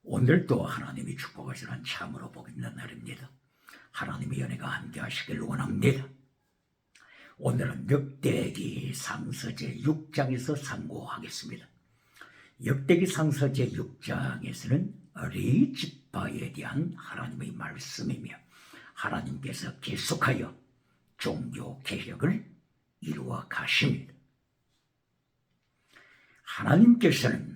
오늘도 하나님이 축복하시는 참으로 복 있는 날입니다. 하나님의 연혜가 함께 하시길 원합니다. 오늘은 역대기 상서제 6장에서 상고하겠습니다. 역대기 상서제 6장에서는 리지파에 대한 하나님의 말씀이며 하나님께서 계속하여 종교 개혁을 이루어 가십니다. 하나님께서는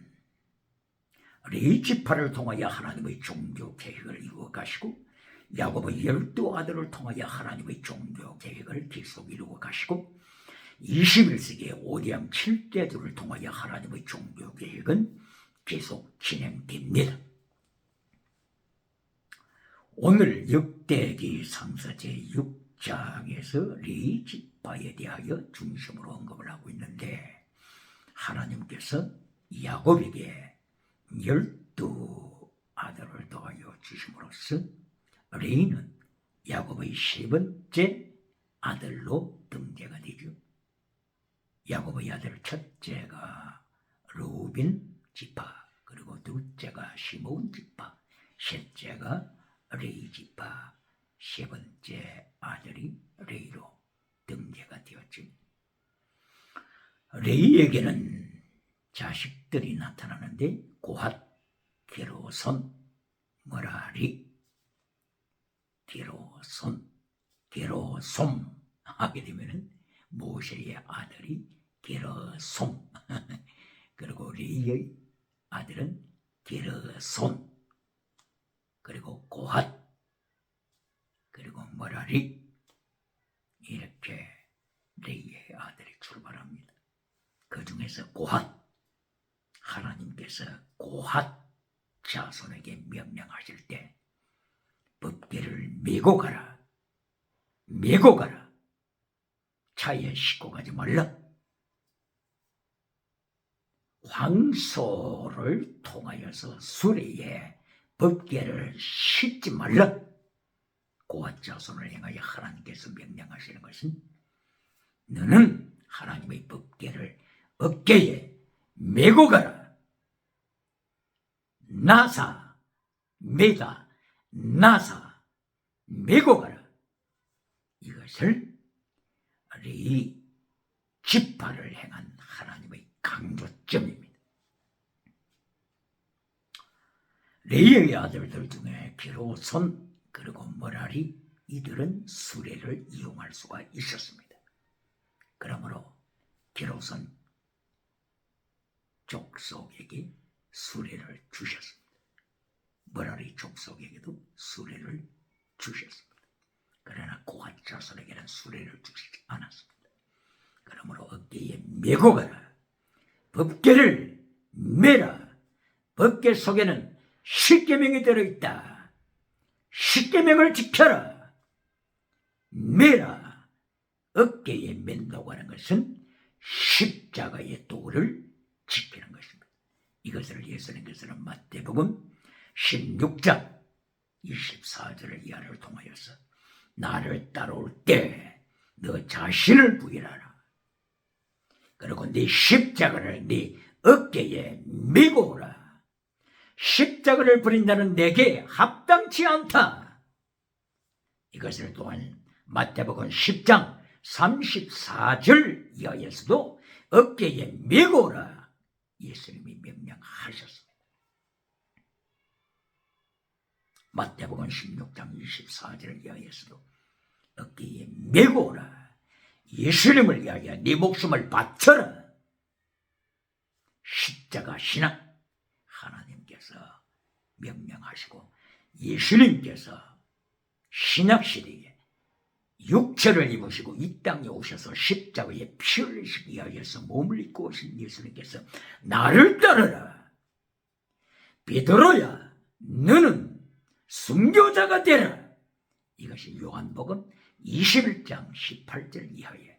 리지파를 통하여 하나님의 종교 개혁을 이루어 가시고 야곱의 12아들을 통하여 하나님의 종교 개혁을 계속 이루어 가시고 21세기의 오대양 7대들을 통하여 하나님의 종교 개혁은 계속 진행됩니다. 오늘 역대기 상서제 6장에서 리지파에 대하여 중심으로 언급을 하고 있는데 하나님께서 야곱에게 12아들을 더하여 주심으로써 레이는 야곱의 세 번째 아들로 등재가 되죠. 야곱의 아들 첫째가 루빈 지파, 그리고 둘째가 시므온 지파, 셋째가 레이 지파, 세 번째 아들이 레이로 등재가 되었죠. 레이에게는 자식들이 나타나는데 고핫, 게르손, 머라리, 게르솜 하게 되면은 모세의 아들이 게르솜 그리고 레이의 아들은 게르손, 그리고 고핫, 그리고 머라리, 이렇게 레이의 아들이 출발합니다. 그 중에서 고핫, 하나님께서 고핫 자손에게 명령하실 때 법궤를 메고 가라, 차에 싣고 가지 말라, 황소를 통하여서 수레에 법궤를 싣지 말라. 고핫 자손을 향하여 하나님께서 명령하시는 것은 너는 하나님의 법궤를 어깨에 메고 가라. 나사 메고 가라. 이것을 레이 지파를 행한 하나님의 강조점입니다. 레이의 아들들 중에 게르손 그리고 머라리, 이들은 수레를 이용할 수가 있었습니다. 그러므로 게르손 족속에게 수레를 주셨습니다. 머라리 족속에게도 수레를 주셨습니다. 그러나 고핫 자손에게는 수레를 주시지 않았습니다. 그러므로 어깨에 메고 가라. 법궤를 메라. 법궤 속에는 십계명이 들어있다. 십계명을 지켜라. 메라. 어깨에 맨다고 하는 것은 십자가의 도를 지키는 것입니다. 이것을 예수님께서는 마태복음 16장 24절의 이하를 통하여서 나를 따라올 때 너 자신을 부인하라. 그리고 네 십자가를 네 어깨에 메고 오라. 십자가를 부린다는 내게 합당치 않다. 이것을 또한 마태복음 10장 34절 이하에서도 어깨에 메고 오라. 예수님이 명령하셨습니다. 마태복음 16장 24절 이하에서도 어깨에 메고 오라. 예수님을 위하여 네 목숨을 바쳐라. 십자가 신앙 하나님께서 명령하시고 예수님께서 신약시대에 육체를 입으시고 이 땅에 오셔서 십자가에 피 흘리시기 위하여서 몸을 입고 오신 예수님께서 나를 따르라. 베드로야 너는 순교자가 되라. 이것이 요한복음 21장 18절 이하에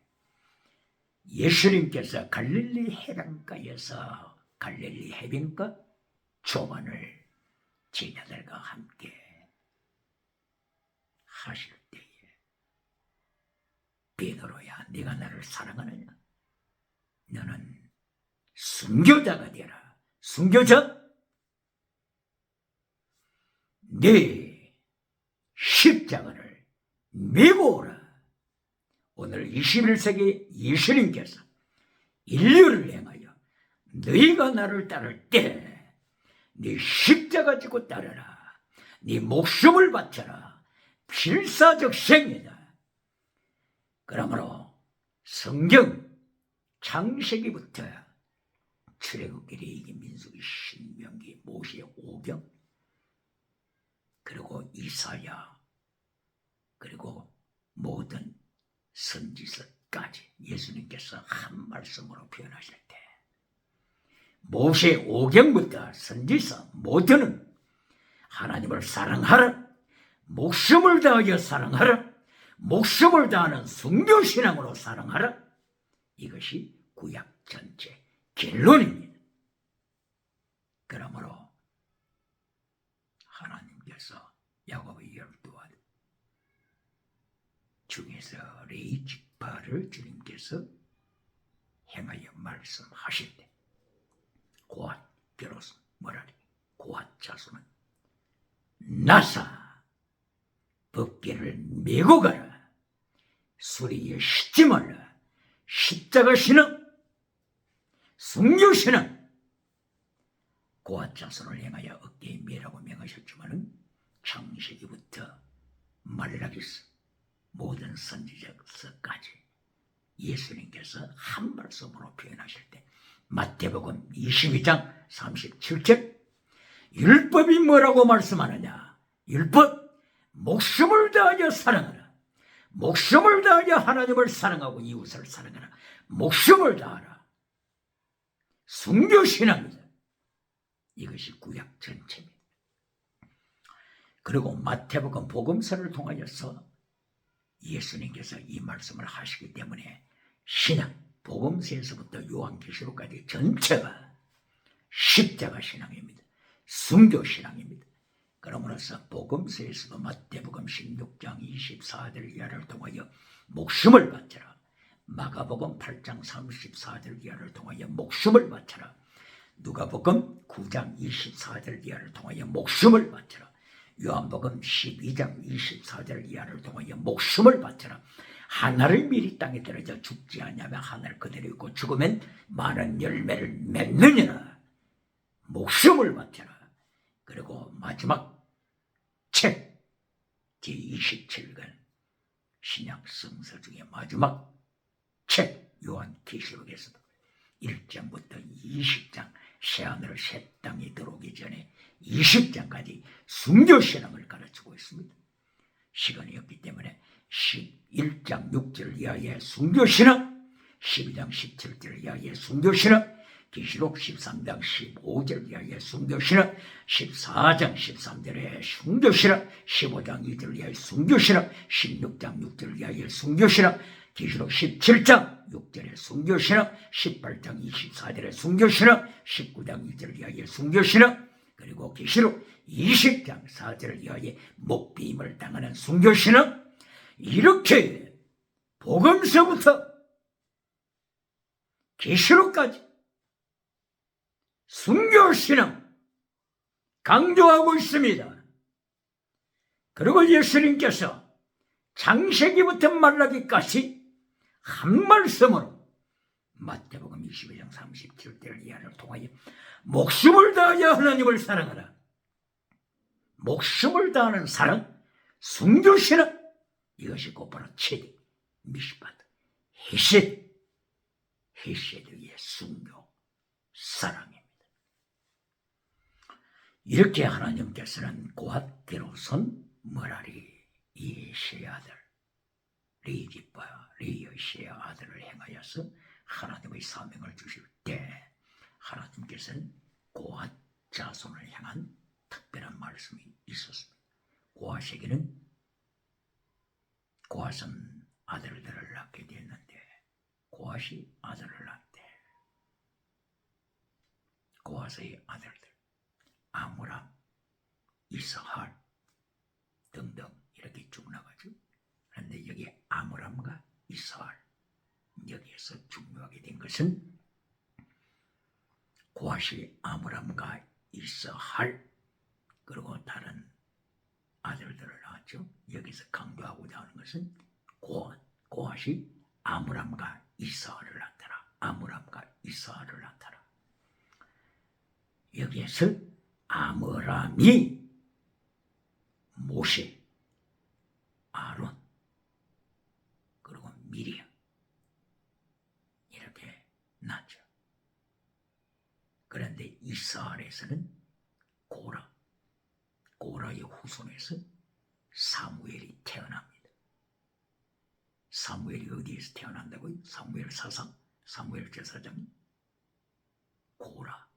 예수님께서 갈릴리 해변가에서 갈릴리 해변가 조반을 제자들과 함께 하실 때에 베드로야 네가 나를 사랑하느냐? 너는 순교자가 되라. 순교자? 네 십자가를 메고 오라. 오늘 21세기 예수님께서 인류를 향하여 너희가 나를 따를 때 네 십자가 지고 따르라. 네 목숨을 바쳐라. 필사적 생이다. 그러므로 성경 창세기부터 출애굽기, 레위기, 민수기, 신명기, 모세, 오경, 그리고 이사야, 그리고 모든 선지서까지 예수님께서 한 말씀으로 표현하실 때 모세 오경부터 선지서 모두는 하나님을 사랑하라, 목숨을 다하여 사랑하라, 목숨을 다하는 순교신앙으로 사랑하라. 이것이 구약 전체 결론입니다. 그러므로 하나님께서 야곱의 12아들 중에서 레위 지파를 주님께서 행하여 말씀하실 때 고앗, 비로소 뭐라니? 고앗 자손은 나사 법궤를 메고 가라. 수리에 싣지 말라. 십자가 신앙, 순교 신앙, 고앗 자손을 향하여 어깨에 메라고 명하셨지만은 창세기부터 말라기서 모든 선지자서까지 예수님께서 한 말씀으로 표현하실 때 마태복음 22장 37절 율법이 뭐라고 말씀하느냐? 율법 목숨을 다하여 사랑하라. 목숨을 다하여 하나님을 사랑하고 이웃을 사랑하라. 목숨을 다하라. 순교신앙이다. 이것이 구약 전체입니다. 그리고 마태복음 복음서를 통하여서 예수님께서 이 말씀을 하시기 때문에 신앙, 복음서에서부터 요한계시록까지 전체가 십자가 신앙입니다. 순교 신앙입니다. 그러므로서 복음서에서도 마태복음 16장 24절 이하를 통하여 목숨을 바쳐라. 마가복음 8장 34절 이하를 통하여 목숨을 바쳐라. 누가복음 9장 24절 이하를 통하여 목숨을 바쳐라. 요한복음 12장 24절 이하를 통하여 목숨을 바쳐라. 하나를 미리 땅에 떨어져 죽지 않냐면 하나를 그대로 있고 죽으면 많은 열매를 맺느니라. 목숨을 바쳐라. 그리고 마지막 책 제27권 신약 성서 중에 마지막 책 요한계시록에서도 1장부터 20장 새하늘 새 땅이 들어오기 전에 20장까지 순교신앙을 가르치고 있습니다. 시간이 없기 때문에 11장 6절 이하의 순교신앙, 12장 17절 이하의 순교신앙, 계시록 13장 15절 이하의 순교신앙, 14장 13절의 순교신앙, 15장 2절 이하의 순교신앙, 16장 6절 이하의 순교신앙, 계시록 17장 6절의 순교신앙, 18장 24절의 순교신앙, 19장 2절 이하의 순교신앙, 그리고 계시록 20장 4절 이하의 목비임을 당하는 순교신앙, 이렇게 복음서부터 계시록까지 순교신앙 강조하고 있습니다. 그리고 예수님께서 창세기부터 말라기까지 한 말씀으로 마태복음 22장 37절 이하를 통하여 목숨을 다하여 하나님을 사랑하라. 목숨을 다하는 사랑, 순교신앙, 이것이 곧바로 체득, 미시바드, 헤세드의 순교, 사랑입니다. 이렇게 하나님께서는 고앗대로선 머라리 이에의 아들 레이지파 레이의 아들을 행하여서 하나님의 사명을 주실 때 하나님께서는 고앗 자손을 향한 특별한 말씀이 있었습니다. 고앗에게는 고앗은 아들들을 낳게 되었는데 고앗이 아들을 낳대. 고앗의 아들들 아므람, 이스할 등등 이렇게 쭉 나가죠. 그런데 여기 아므람과 이스할 여기에서 중요하게 된 것은 고앗이 아므람과 이스할 그리고 다른 나왔죠. 여기서 강조하고자 하는 것은 고앗이 아므람과 이스하를 낳더라. 아므람과 이스하를 낳더라. 여기에서 아므람이 모세, 아론, 그리고 미리암 이렇게 낳죠. 그런데 이스라엘에서는 고라의 후손에서 사무엘이 태어납니다. 사무엘이 어디에서 태어난다고요? 사무엘 사상, 사무엘 제사장이 고라.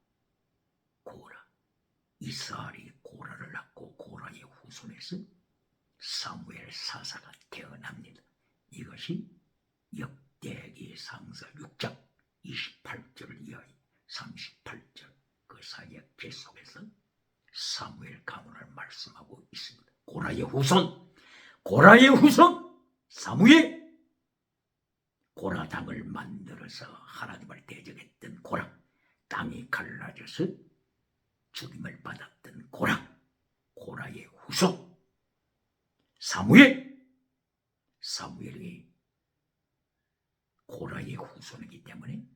이스라엘이 고라를 낳고 고라의 후손에서 사무엘 사사가 태어납니다. 이것이 역대기 상서 6장 28절 이하의 38절 그 사이의 계속해서 사무엘 가문을 말씀하고 있습니다. 고라의 후손 사무엘. 고라 당을 만들어서 하나님을 대적했던 고라, 땅이 갈라져서 죽임을 받았던 고라의 후손 사무엘이 고라의 후손이기 때문에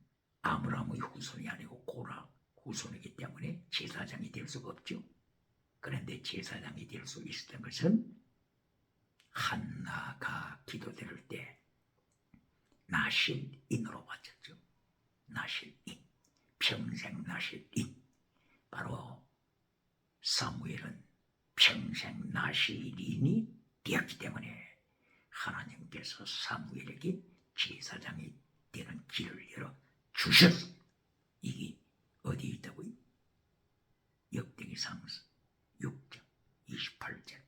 아므람의 후손이 아니고 고라 후손이기 때문에 제사장이 될 수가 없죠. 그런데 제사장이 될 수 있었던 것은 한나가 기도드릴 때 나실인으로 바쳤죠. 나실인, 평생 나실인. 바로 사무엘은 평생 나실인이 되었기 때문에 하나님께서 사무엘에게 제사장이 되는 길을 열어 주셨습니다. 이게 어디에 있다고요? 역대기 상서 6장 28절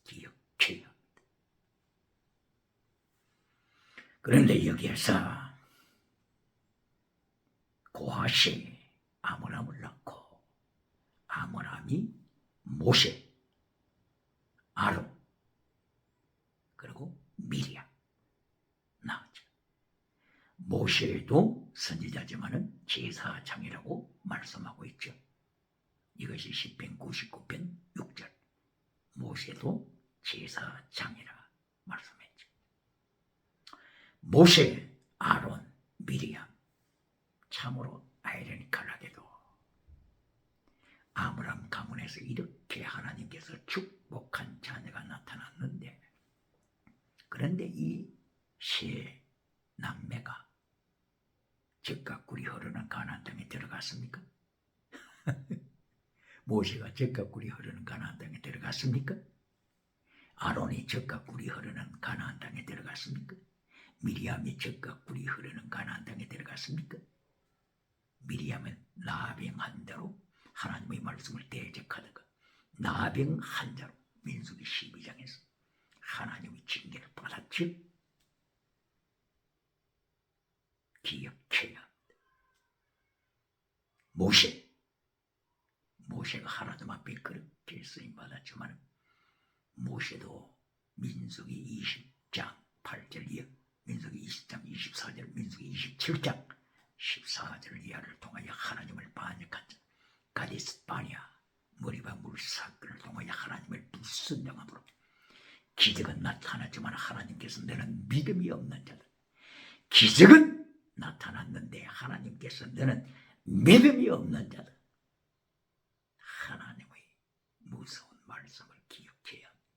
기억해야 합니다. 그런데 여기에서 고핫이 아므람을 낳고 아므람이 모세, 아론, 그리고 미리암 낳았죠. 모세도 선지자지만은 제사장이라고 말씀하고 있죠. 이것이 시편 99편 6절. 모세도 제사장이라 말씀했죠. 모세, 아론, 미리암, 참으로 아이러니컬하게도 아므람 가문에서 이렇게 하나님께서 축복한 자녀가 나타났는데, 그런데 이 세 남매가 젖과 꿀이 흐르는 가나안 땅에 들어갔습니까? 모세가 젖과 꿀이 흐르는 가나안 땅에 들어갔습니까? 아론이 젖과 꿀이 흐르는 가나안 땅에 들어갔습니까? 미리암이 젖과 꿀이 흐르는 가나안 땅에 들어갔습니까? 미리암은 나병한 자로 하나님의 말씀을 대적하다가 나병한 자로 민수기 12장에서 하나님의 징계를 받았죠. 기억해야 합니다. 모세가 하나님 앞에 그렇게 쓰임받았지만 모세도 민수기 20장 8절 이하, 민수기 20장 24절, 민수기 27장 14절 이하를 통하여 하나님을 반역한 자, 가데스 바냐 머리바 물 사건을 통하여 하나님을 불순종함으로 기적은 나타났지만 하나님께서 너는 믿음이 없는 자다. 기적은 나타났는데 하나님께서 너는 믿음이 없는 자다. 하나님의 무서운 말씀을 기억해야 합니다.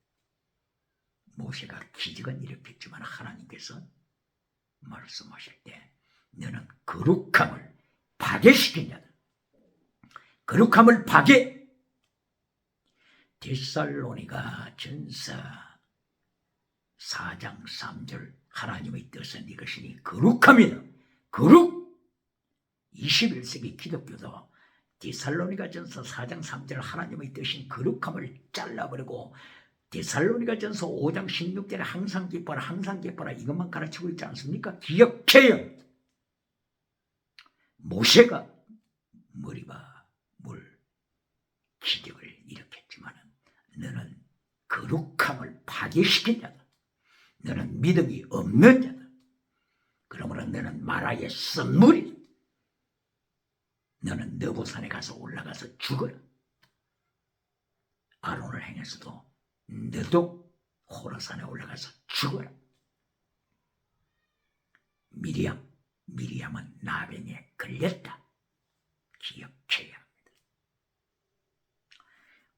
모세가 기적은 일으켰지만 하나님께서 말씀하실 때 너는 거룩함을 파괴시킨 자다. 거룩함을 파괴. 데살로니가 전서 4장 3절 하나님의 뜻은 이것이니 거룩함이다. 거룩. 21세기 기독교도 데살로니가 전서 4장 3절 하나님의 뜻인 거룩함을 잘라버리고 데살로니가 전서 5장 16절에 항상 기뻐라 항상 기뻐라 이것만 가르치고 있지 않습니까? 기억해요. 모세가 머리바 물 기적을 일으켰지만 너는 거룩함을 파괴시킨 자다. 너는 믿음이 없는 자다. 그러므로 너는 마라의 선물이다. 너는 느보산에 가서 올라가서 죽어라. 아론을 향해서도 너도 호라산에 올라가서 죽어라. 미리암은 나병에 걸렸다. 기억해야 합니다.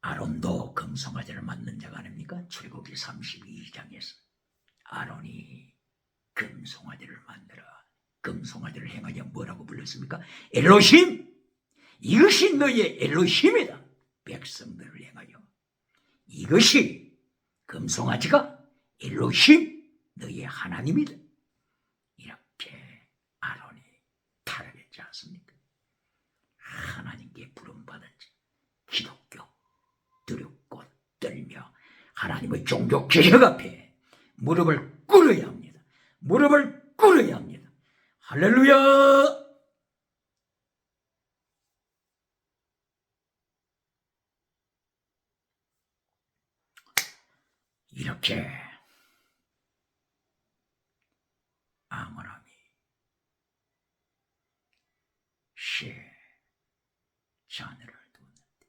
아론도 금송아지를 만든 자가 아닙니까? 출애굽기 32장에서 아론이 금송아지를 만들어 금송아지를 행하여 뭐라고 불렀습니까? 엘로힘! 이것이 너의 엘로힘이다. 백성들을 행하여 이것이 금송아지가 엘로힘 너의 하나님이다. 이렇게 아론이 타락했지 않습니까? 하나님께 부름받은 기독교 두렵고 떨며 하나님의 종교 개혁 앞에 무릎을 꿇어야 합니다. 무릎을 꿇어야 합니다. 할렐루야! 이렇게 아므람이 세 자녀를 두었는데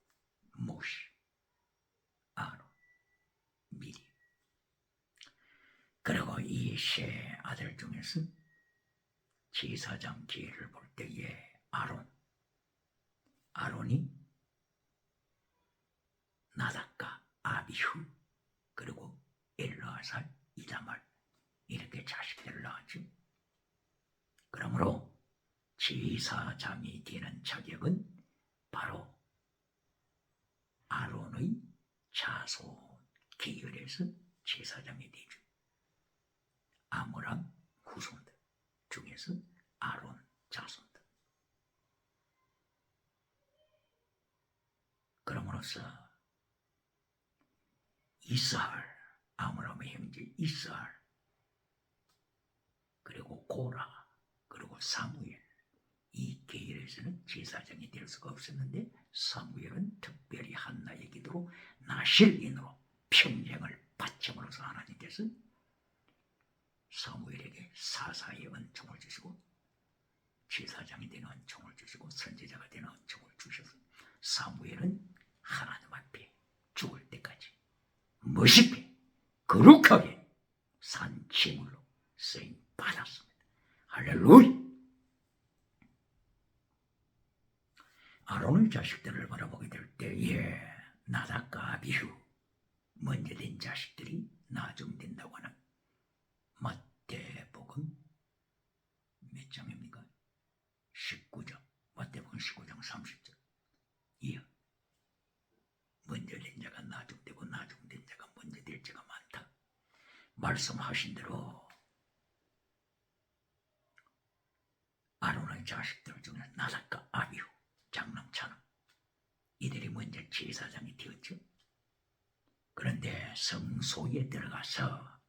모시, 아론, 미리. 그리고 이 세 아들 중에서 제사장 기회를 볼 때에 아론이 나답과 아비후 그리고 엘르아살, 이다말 이렇게 자식들을 낳았죠. 그러므로 제사장이 되는 자격은 바로 아론의 자손 계열에서 제사장이 되죠. 아므람 후손들 중에서 아론 자손들. 그럼으로써 이스할, 아므람의 형제 이스할, 그리고 고라, 그리고 사무엘, 이 계열에서는 제사장이 될 수가 없었는데 사무엘은 특별히 한나의 기도로 나실인으로 평생을 바침으로써 하나님께서 사무엘에게 사사의 은총을 주시고 제사장이 되는 은총을 주시고 선지자가 되는 은총을 주셔서 사무엘은 하나님 앞에 죽을 때까지 멋있게 거룩하게 산 제물로 쓰임 받았습니다. 할렐루야! 아론의 자식들을 바라보게 될 때에 나답과 아비후 먼저 된 자식들이 나중된다고 하는 마태복음 몇 장입니까? 19장. 마태복음 19장 30절. 이어 먼저 된 자가 나중되고 나중된 자가 먼저 될 자가 많다. 말씀하신 대로 아론의 자식들 중에 나답과 아비후, 장남차는 이들이 먼저 제사장이 되었죠. 그런데 성소에 들어가서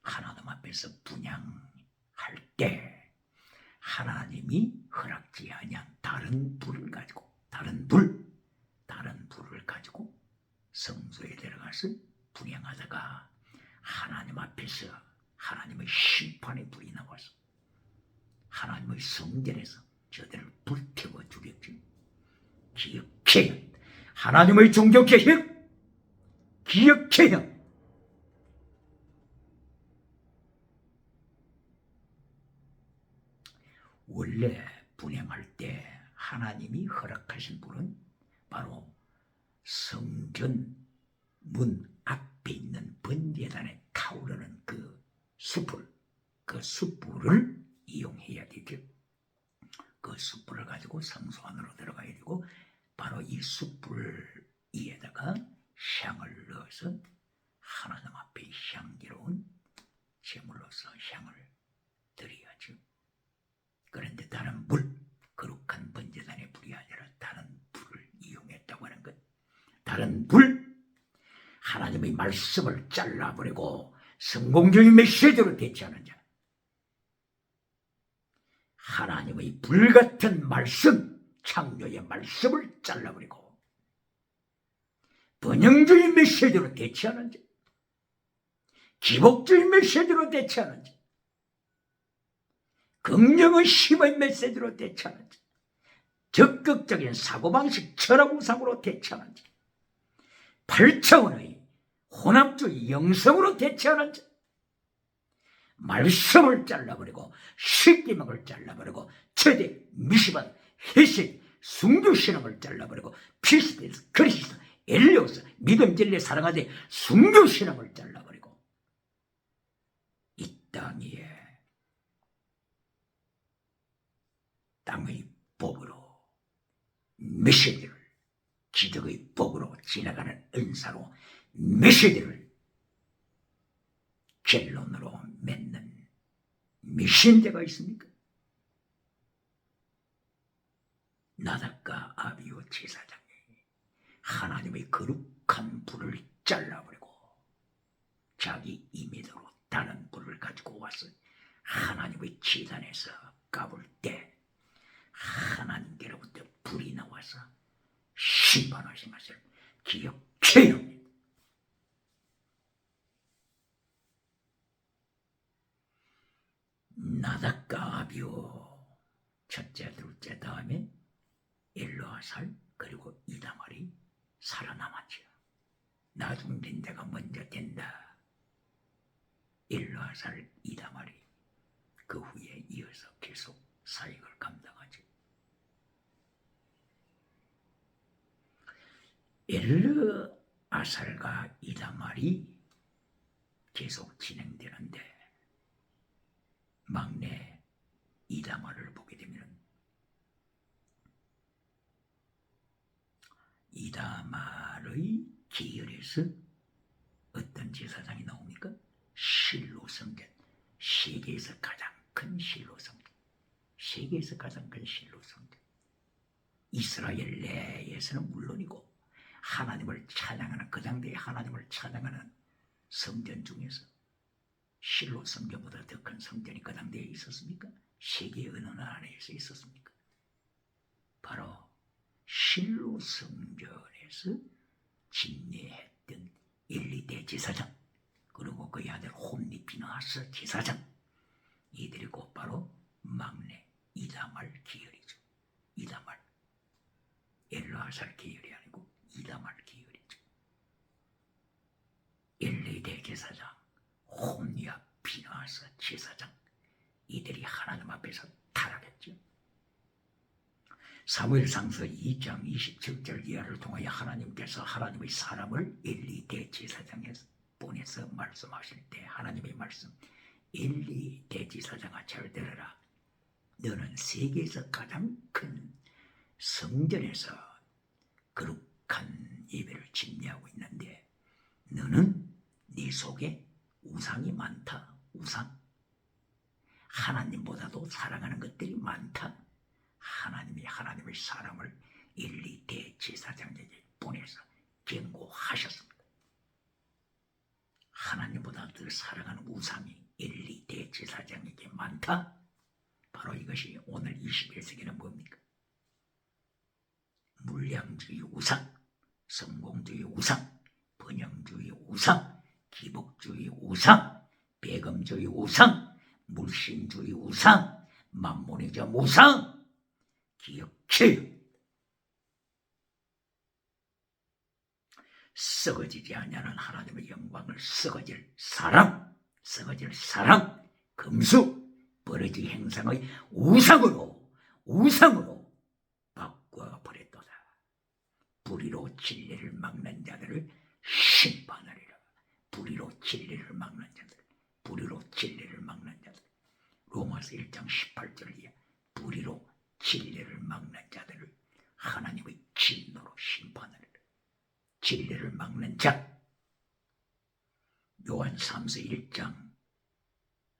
하나님 앞에서 분향할 때 하나님이 허락지 아니한 다른 불을 가지고 다른 불을 가지고 성소에 들어가서 분향하다가 하나님 앞에서 하나님의 심판의 불이 나와서 하나님의 성전에서 저들을 불태워 죽였죠. 기억해야 하나님의 종교개혁 기억해야 원래 분향할 때 하나님이 허락하신 불은 바로 성전 문 앞에 있는 번제단에 타오르는 그 숯불을 이용해야 되죠. 그 숯불을 가지고 성소 안으로 들어가야 되고 바로 이 숯불 위에다가 향을 넣어서 하나님 앞에 향기로운 제물로서 향을 드려야죠. 그런데 다른 거룩한 번제단의 불이 아니라 다른 불을 이용했다고 하는 것. 다른 불, 하나님의 말씀을 잘라버리고 성공적인 메시지로 대체하는 자. 하나님의 불같은 말씀, 창조의 말씀을 잘라버리고 번영적인 메시지로 대체하는 자. 기복적인 메시지로 대체하는 자. 긍정의 힘의 메시지로 대체하는 자. 적극적인 사고방식 철학우상으로 대체하는 자. 8차원의 혼합주의 영성으로 대체하는 자, 말씀을 잘라버리고 십계명을 잘라버리고 최대 미시반 회식 순교신앙을 잘라버리고 피스데스 그리스도 엘리오스 믿음 진리 사랑하되 순교신앙을 잘라버리고 이 땅의 복으로 메시지를 기적의 복으로 지나가는 은사로 메시지를 결론으로 맺는 메신저가 있습니까? 나답과 아비후 제사장이 하나님의 거룩한 불을 잘라버리고 자기 임의대로 다른 불을 가지고 와서 하나님의 제단에서 까불 때 하나님께로부터 불이 나와서 심판하신 것을 기억해야 합니다. 나답과 아비후 첫째, 둘째 다음에 엘르아살 그리고 이다말이 살아남았죠. 나중된 자가 먼저 된다. 엘르아살, 이다말이 그 후에 이어서 계속 사역을 감당하죠. 엘르아살과 이다말이 계속 진행되는데 막내 이다말을 보게 되면 이다말의 계열에서 어떤 제사장이 나옵니까? 실로 성전, 세계에서 가장 큰 실로 성전, 세계에서 가장 큰 실로 성전. 이스라엘 내에서는 물론이고 하나님을 찬양하는 그 당대에 하나님을 찬양하는 성전 중에서 실로 성전보다 더 큰 성전이 그 당대에 있었습니까? 세계 어느 나라에서 있었습니까? 바로 실로 성전에서 진례했던 엘리 대제사장 그리고 그의 아들 홈니 비나하스 제사장, 이들이 곧바로 막내 이다말 계열이죠. 이다말, 엘르아살 계열이 아니고 이다말 계열이죠. 엘리 대제사장, 홈니와 비나하스 제사장, 이들이 하나님 앞에서 타락했죠. 사무엘상서 2장 27절 이하를 통하여 하나님께서 하나님의 사람을 엘리 대제사장에서 보내서 말씀하실 때 하나님의 말씀, 엘리 대제사장아 잘 들어라. 너는 세계에서 가장 큰 성전에서 거룩한 예배를 집례하고 있는데 너는 네 속에 우상이 많다. 우상. 하나님보다도 사랑하는 것들이 많다. 하나님이 하나님의 사람을 엘리 대제사장에게 보내서 경고하셨습니다. 하나님보다 더 사랑하는 우상이 엘리 대제사장에게 많다. 바로 이것이 오늘 21세기는 뭡니까? 물량주의 우상, 성공주의 우상, 번영주의 우상, 기복주의 우상, 배금주의 우상, 물신주의 우상, 만모니즘 우상. 기억해요. 썩어지지 않냐는 하나님의 영광을 썩어질 사랑, 금수, 버러지 행상의 우상으로 바꿔버렸도다. 불의로 진리를 막는 자들을 심판하리라. 불의로 진리를 막는 자들, 로마서 1장 18절 이하 불의로 진리를 막는 자들을 하나님의 진노로 심판하리라. 진리를 막는 자, 요한 3서 1장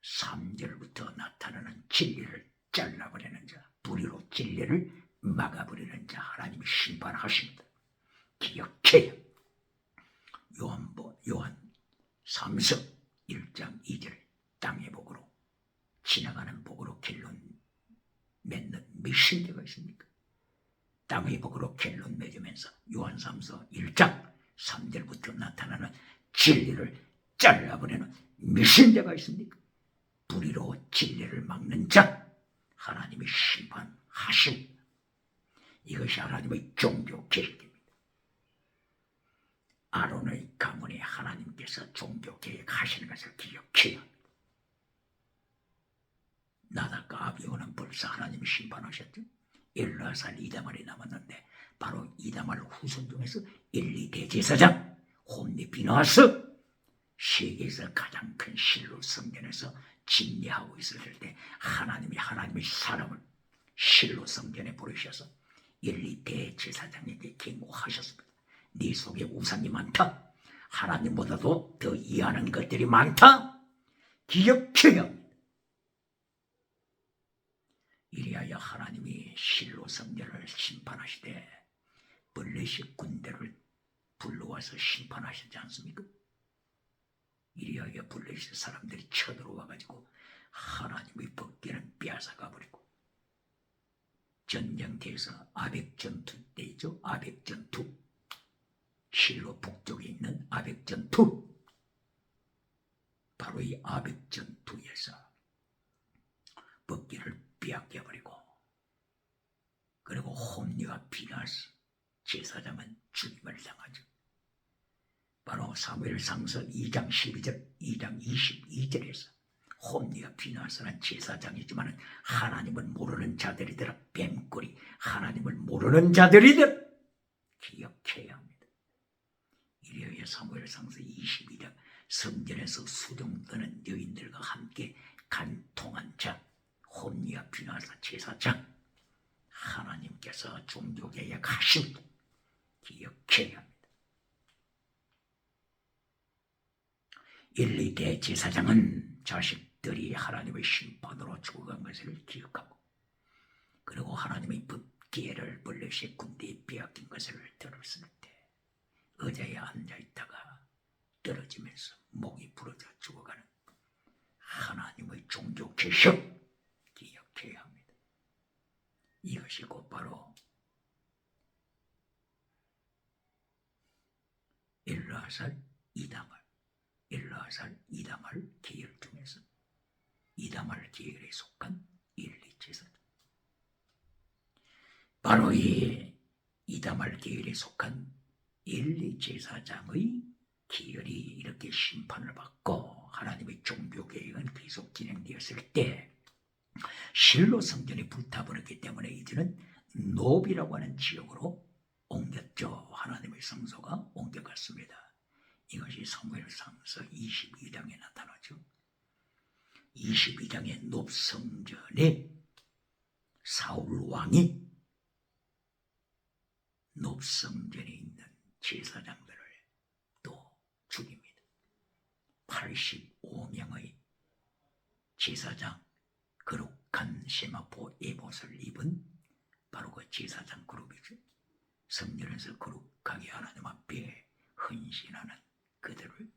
3절부터 나타나는 진리를 잘라버리는 자, 불의로 진리를 막아버리는 자, 하나님이 심판하십니다. 기억해요. 요한 3서 1장 2절 땅의 복으로 지나가는 복으로 결론 맺는 메신저가 있습니까? 땅의 복으로 결론 맺으면서 요한 3서 1장 3절부터 나타나는 진리를 잘라버리는 메신저가 있습니까? 불의로 진리를 막는 자, 하나님이 심판하십니다. 이것이 하나님의 종교 계획입니다. 아론의 가문에 하나님 하나님께서 종교개혁 하시는 것을 기억해야 합니다. 나답과 아비후는 벌써 하나님이 심판하셨죠. 엘르아살 이다말이 남았는데 바로 이다말 후손 중에서 엘리 대제사장 홈리 비나스 세계에서 가장 큰 실로 성전에서 진리하고 있을 때 하나님의 사람을 실로 성전에 부르셔서 엘리 대제사장에게 경고하셨습니다. 네 속에 우상이 많다. 하나님보다도 더 이해하는 것들이 많다. 기억해야 합니다. 이리하여 하나님이 실로 성전을 심판하시되 블레셋 군대를 불러와서 심판하셨지 않습니까? 이리하여 블레셋 사람들이 쳐들어와가지고 하나님의 법궤는 빼앗아가 버리고 전쟁터에서 아벡전투 때죠. 아벡전투 실로 북쪽에 있는 아벡전투 바로 이 아벡전투에서 법궤를 빼앗겨버리고 그리고 홈리와 비나스 제사장은 죽임을 당하죠. 바로 사무엘상서 2장 12절 2장 22절에서 홈리와 비나스는 제사장이지만 하나님을 모르는 자들이더라. 뱀꼬리 하나님을 모르는 자들이더라. 기억해야 합니다. 이리하여 사무엘상서 22장 성전에서 수종 떠는 여인들과 함께 간통한 자 홈리와 비나스 제사장 하나님께서 종교개혁 하신 기억해야 합니다. 엘리 대제사장은 자식들이 하나님의 심판으로 죽어간 것을 기억하고 그리고 하나님의 법궤를 블레셋 군대에 빼앗긴 것을 들었을 때 의자에 앉아있다가 떨어지면서 목이 부러져 죽어가는 하나님의 종교개혁 기억해야 합니다. 이것이 곧바로 엘르아살 이다말 계열 중에서 이다말 계열에 속한 엘리 제사장 바로 이 이다말 계열에 속한 엘리 제사장의 계열이 이렇게 심판을 받고 하나님의 종교개혁은 계속 진행되었을 때 실로 성전이 불타버렸기 때문에 이제는 노비라고 하는 지역으로 옮겼죠. 하나님의 성소가 옮겨갔습니다. 이것이 사무엘상서 22장에 나타나죠. 22장의 놋성전에 사울 왕이 놋성전에 있는 제사장들을 또 죽입니다. 85명의 제사장 거룩한 세마포 에봇을 입은 바로 그 제사장 그룹이죠. 성전에서 거룩하게 하나님 앞에 헌신하는 그들을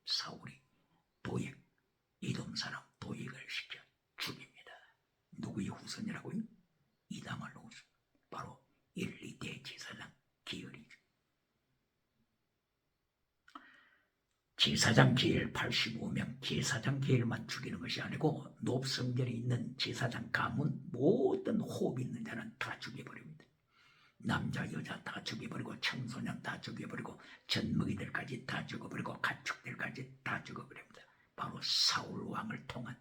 사울이 도액, 이돔 사람 도액을 시켜 죽입니다. 누구의 후손이라고요? 이다말 후손, 바로 엘리 대제사장 계열이죠. 제사장 계열 85명, 제사장 계열만 죽이는 것이 아니고 놋성전에 있는 제사장 가문 모든 호흡 있는 자는 다 죽여버립니다. 남자 여자 다 죽여버리고 청소년 다 죽여버리고 젖먹이들까지 다 죽여버리고 가축들까지 다 죽여버립니다. 바로 사울 왕을 통한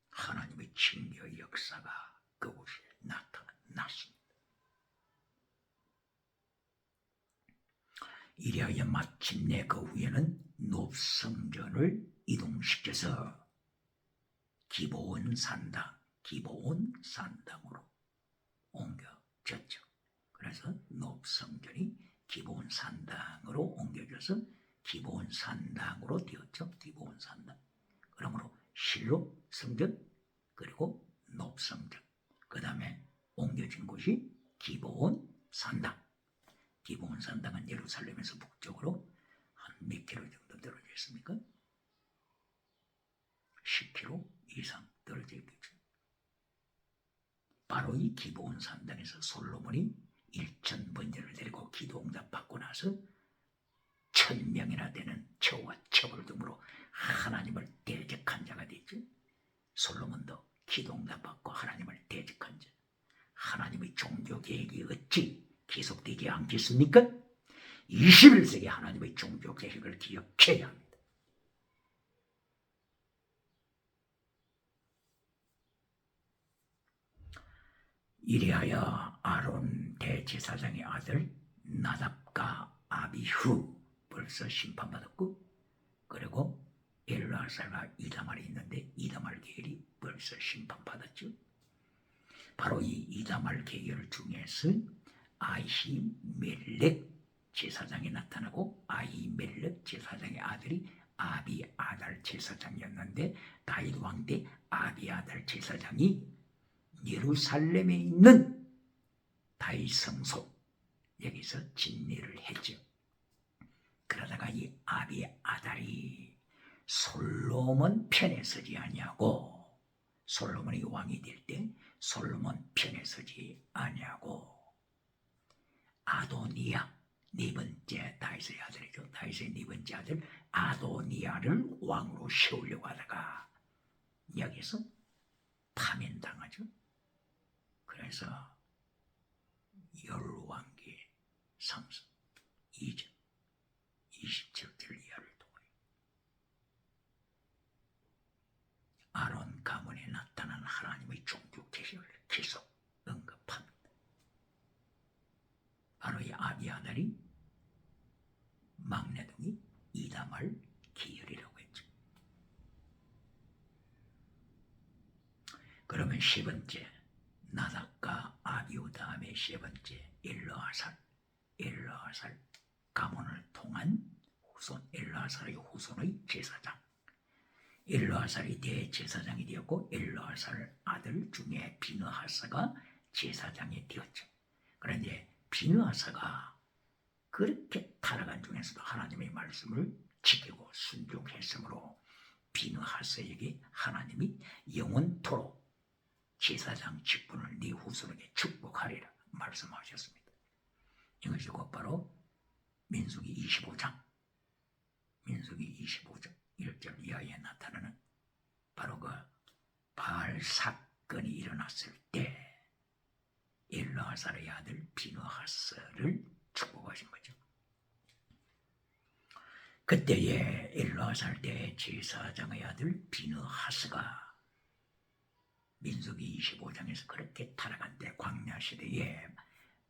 하나님의 징계 역사가 그곳에 나타났습니다. 이리하여 마침내 그 후에는 놋성전을 이동시켜서 기브온 산당으로 옮겨졌죠. 그래서 놋성전이 기브온 산당으로 옮겨져서 기브온 산당으로 되었죠. 기브온 산당. 그러므로 실로 성전 그리고 놋성전. 그 다음에 옮겨진 곳이 기브온 산당. 기브온 산당은 예루살렘에서 북쪽으로 한 몇 킬로 정도 떨어져 있습니까? 10킬로 이상 떨어져 있겠죠. 바로 이 기브온 산당에서 솔로몬이 1000번제를 드리고 기도응답 받고 나서 1000명이나 되는 저와 첩을 등으로 하나님을 대적한 자가 됐죠. 솔로몬도 기도응답 받고 하나님을 대적한 자. 하나님의 종교 계획이 어찌 계속되지 않겠습니까? 21세기 하나님의 종교 계획을 기억해야 합니다. 이리하여 아론 대제사장의 아들 나답과 아비후 벌써 심판받았고, 그리고 엘르아살과 이다말이 있는데 이다말 계열이 벌써 심판받았죠. 바로 이 이다말 계열 중에서 아히멜렉 제사장이 나타나고, 아히멜렉 제사장의 아들이 아비아달 제사장이었는데, 다윗 왕 때 아비아달 제사장이 예루살렘에 있는 다윗 성소 여기서 진례를 했죠. 그러다가 이 아비아달이 솔로몬 편에 서지 아니하고, 솔로몬이 왕이 될 때 솔로몬 편에 서지 아니하고 아도니아, 네 번째 다윗의 아들이죠. 다윗의 네 번째 아들 아도니아를 왕으로 세우려고 하다가 여기서 파면당하죠. 그래서 열왕기 3서 2절 27절 이하를 통하여 아론 가문에 나타난 하나님의 종교 계획을 계속 언급합니다. 바로 이 아비아달이 막내동이 이다말 계열이라고 했죠. 그러면 세 번째 나답과 아비후 다음에 세 번째 엘르아살 가문을 통한 후손, 엘르아살의 후손의 제사장. 엘르아살이 대제사장이 되었고, 엘르아살 아들 중에 비느하사가 제사장이 되었죠. 그런데 비느하사가 그렇게 타락한 중에서도 하나님의 말씀을 지키고 순종했으므로 비느하사에게 하나님이 영원토록 제사장 직분을 네 후손에게 축복하리라 말씀하셨습니다. 이것이 곧바로 민수기 25장 1절 이하에 나타나는 바로 그 바알 사건이 일어났을 때 엘르아살의 아들 비느하사를 축복하신 거죠. 그때에 엘르아살 대제사장의 아들 비느하사가 민수기 25장에서 그렇게 타락한 때 광야 시대에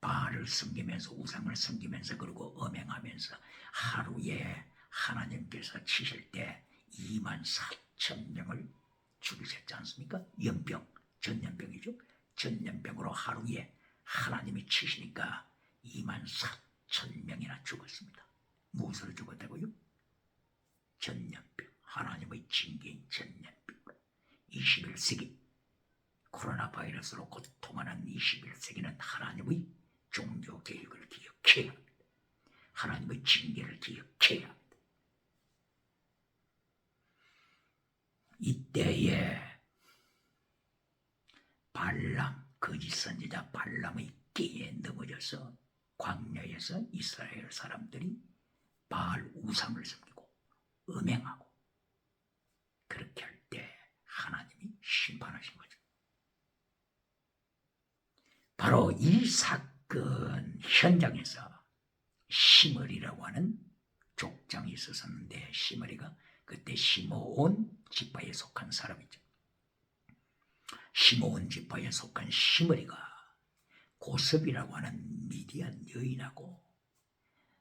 바알을 섬기면서 우상을 섬기면서 그리고 음행하면서 하루에 하나님께서 치실 때 24,000명을 죽이셨지 않습니까? 연병, 전염병이죠. 전염병으로 하루에 하나님이 치시니까 24,000명이나 죽었습니다. 무엇으로 죽었다고요? 전염병, 하나님의 징계인 전염병. 21세기 코로나 바이러스로 고통하는 21세기는 하나님의 종교 계획을 기억해야 합니다. 하나님의 징계를 기억해야 합니다. 이때에 발람, 거짓 선지자 발람의 끼에 넘어져서 광야에서 이스라엘 사람들이 바알 우상을 섬기고 음행하고, 그렇게 할 때 하나님이 심판하신 거죠. 바로 이 사건 현장에서 시므리라고 하는 족장이 있었는데, 시므리가 그때 시므온 지파에 속한 사람이죠. 시므온 지파에 속한 시므리가 고섭이라고 하는 미디안 여인하고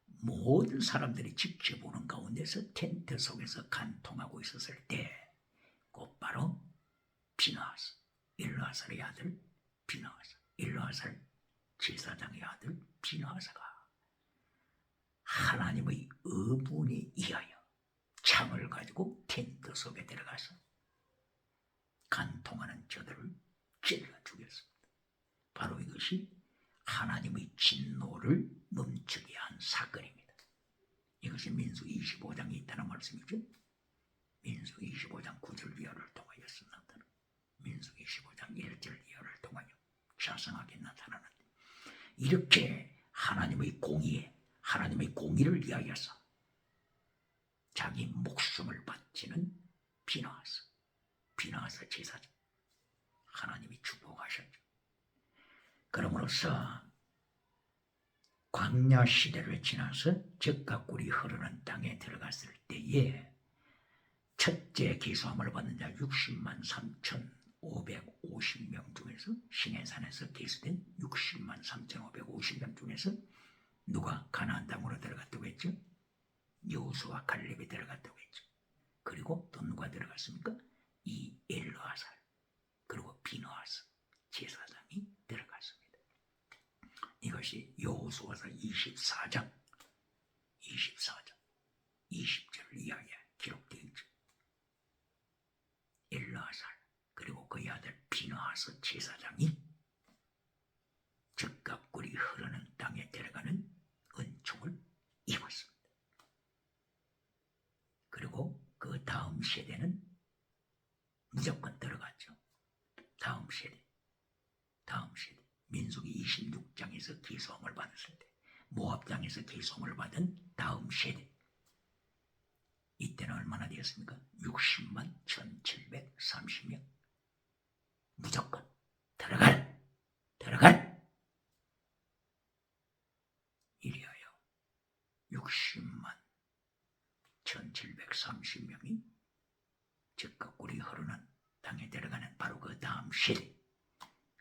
모든 사람들이 지켜보는 가운데서 텐트 속에서 간통하고 있었을 때 곧바로 비느하사, 엘르아살의 아들 비느하사, 엘르아살 제사장의 아들 비느하사가 하나님의 의문에 의하여 창을 가지고 텐트 속에 들어가서 간통하는 저들을 찔러 죽였습니다. 바로 이것이 하나님의 진노를 멈추게 한 사건입니다. 이것이 민수기 25장에 있다는 말씀이죠. 민수기 25장 9절 이하를 통하여서 나타나, 민수기 25장 1절 이하를 통하여 자성하게 나타나는데, 이렇게 하나님의 공의에, 하나님의 공의를 위하여서 자기 목숨을 바치는 비느하사 제사장, 하나님이 축복하셨죠. 그러므로서 광야 시대를 지나서 젖과 꿀이 흐르는 땅에 들어갔을 때에 첫째 기수함을 받는 자 60만 3,550명 중에서 시내산에서 기수된 60만 3,550명 중에서 누가 가나안 땅으로 들어갔다고 했죠? 여호수아 갈렙이 들어갔다고 했죠. 그리고 또 누가 들어갔습니까? 이 엘르아살 그리고 비느하스 제사장이 들어갔습니다. 이것이 여호수아서 24장 20절 이하에 기록되어 있죠. 엘르아살 그리고 그의 아들 비느하스 제사장이 젖과 꿀이 흐르는 땅에 들어가는 은총을 입었습니다. 그리고 그 다음 세대는 무조건 들어갔죠. 다음 세대 민수기 26장에서 기소함을 받았을 때 모압장에서 기소함을 받은 다음 세대 이때는 얼마나 되었습니까? 60만 1,730명 무조건 들어갈 이리하여 60만 1,730명이 젖과 꿀이 흐르는 땅에 들어가는 바로 그 다음 세대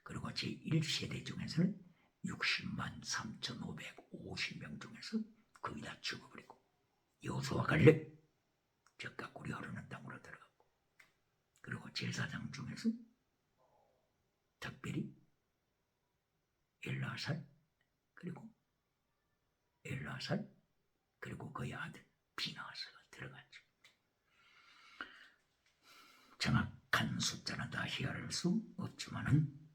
그리고 제1세대 중에서는 60만 3,550명 중에서 거의 다 죽어버리고 여호수아 갈렙 젖과 꿀이 흐르는 땅으로 들어갔고 그리고 제사장 중에서 특별히 엘르아살 그리고 그의 아들 비느하스가 들어갔죠. 정확한 숫자는 다 헤아릴 수 없지만은